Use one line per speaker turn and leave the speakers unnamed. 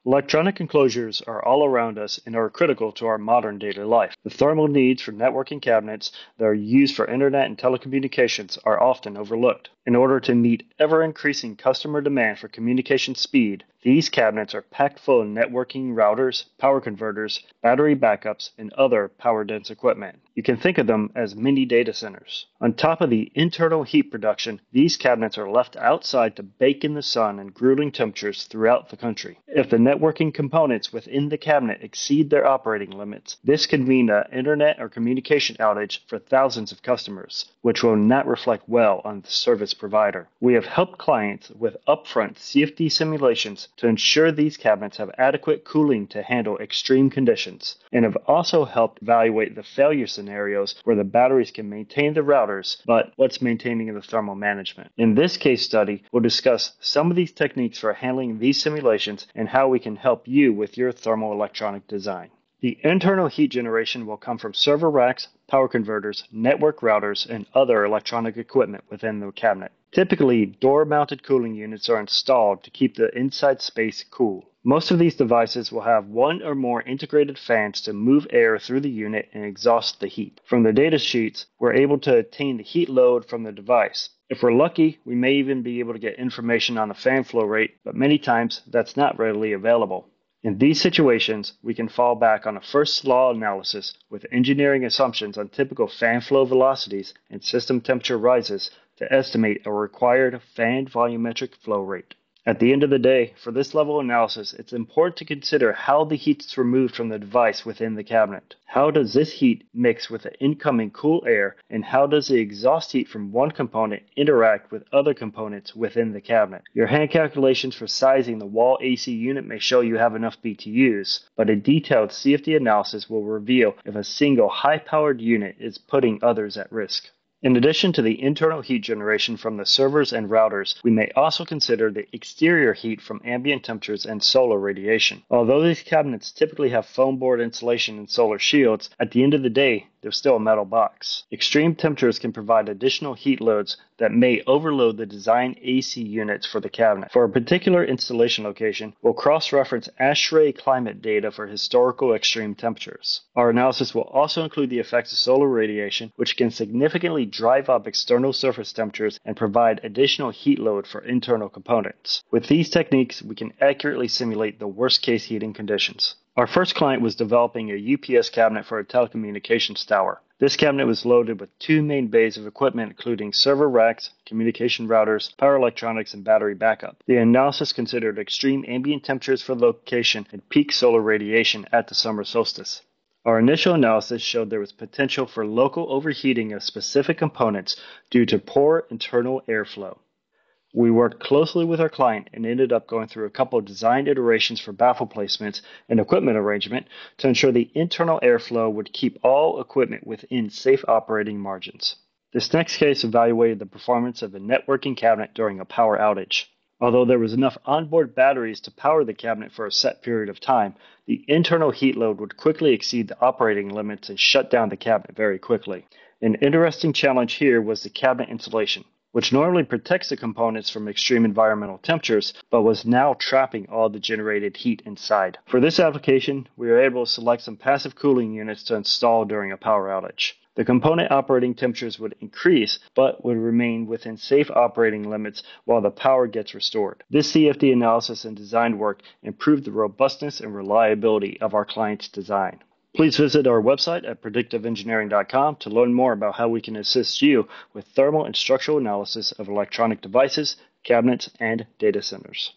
Electronic enclosures are all around us and are critical to our modern daily life. The thermal needs for networking cabinets that are used for internet and telecommunications are often overlooked. In order to meet ever-increasing customer demand for communication speed, these cabinets are packed full of networking routers, power converters, battery backups, and other power-dense equipment. You can think of them as mini data centers. On top of the internal heat production, these cabinets are left outside to bake in the sun in grueling temperatures throughout the country. If the networking components within the cabinet exceed their operating limits, this can mean an internet or communication outage for thousands of customers, which will not reflect well on the service provider. We have helped clients with upfront CFD simulations to ensure these cabinets have adequate cooling to handle extreme conditions, and have also helped evaluate the failure scenarios where the batteries can maintain the routers, but what's maintaining the thermal management. In this case study, we'll discuss some of these techniques for handling these simulations and how we can help you with your thermal electronic design. The internal heat generation will come from server racks, power converters, network routers, and other electronic equipment within the cabinet. Typically, door-mounted cooling units are installed to keep the inside space cool. Most of these devices will have one or more integrated fans to move air through the unit and exhaust the heat. From the data sheets, we're able to obtain the heat load from the device. If we're lucky, we may even be able to get information on the fan flow rate, but many times that's not readily available. In these situations, we can fall back on a first law analysis with engineering assumptions on typical fan flow velocities and system temperature rises to estimate a required fan volumetric flow rate. At the end of the day, for this level of analysis, it's important to consider how the heat is removed from the device within the cabinet. How does this heat mix with the incoming cool air, and how does the exhaust heat from one component interact with other components within the cabinet? Your hand calculations for sizing the wall AC unit may show you have enough BTUs, but a detailed CFD analysis will reveal if a single high-powered unit is putting others at risk. In addition to the internal heat generation from the servers and routers, we may also consider the exterior heat from ambient temperatures and solar radiation. Although these cabinets typically have foam board insulation and solar shields, at the end of the day, they're still a metal box. Extreme temperatures can provide additional heat loads that may overload the design AC units for the cabinet. For a particular installation location, we'll cross-reference ASHRAE climate data for historical extreme temperatures. Our analysis will also include the effects of solar radiation, which can significantly drive up external surface temperatures and provide additional heat load for internal components. With these techniques, we can accurately simulate the worst-case heating conditions. Our first client was developing a UPS cabinet for a telecommunications tower. This cabinet was loaded with two main bays of equipment, including server racks, communication routers, power electronics, and battery backup. The analysis considered extreme ambient temperatures for the location and peak solar radiation at the summer solstice. Our initial analysis showed there was potential for local overheating of specific components due to poor internal airflow. We worked closely with our client and ended up going through a couple of design iterations for baffle placements and equipment arrangement to ensure the internal airflow would keep all equipment within safe operating margins. This next case evaluated the performance of the networking cabinet during a power outage. Although there was enough onboard batteries to power the cabinet for a set period of time, the internal heat load would quickly exceed the operating limits and shut down the cabinet very quickly. An interesting challenge here was the cabinet insulation, which normally protects the components from extreme environmental temperatures, but was now trapping all the generated heat inside. For this application, we were able to select some passive cooling units to install during a power outage. The component operating temperatures would increase, but would remain within safe operating limits while the power gets restored. This CFD analysis and design work improved the robustness and reliability of our client's design. Please visit our website at predictiveengineering.com to learn more about how we can assist you with thermal and structural analysis of electronic devices, cabinets, and data centers.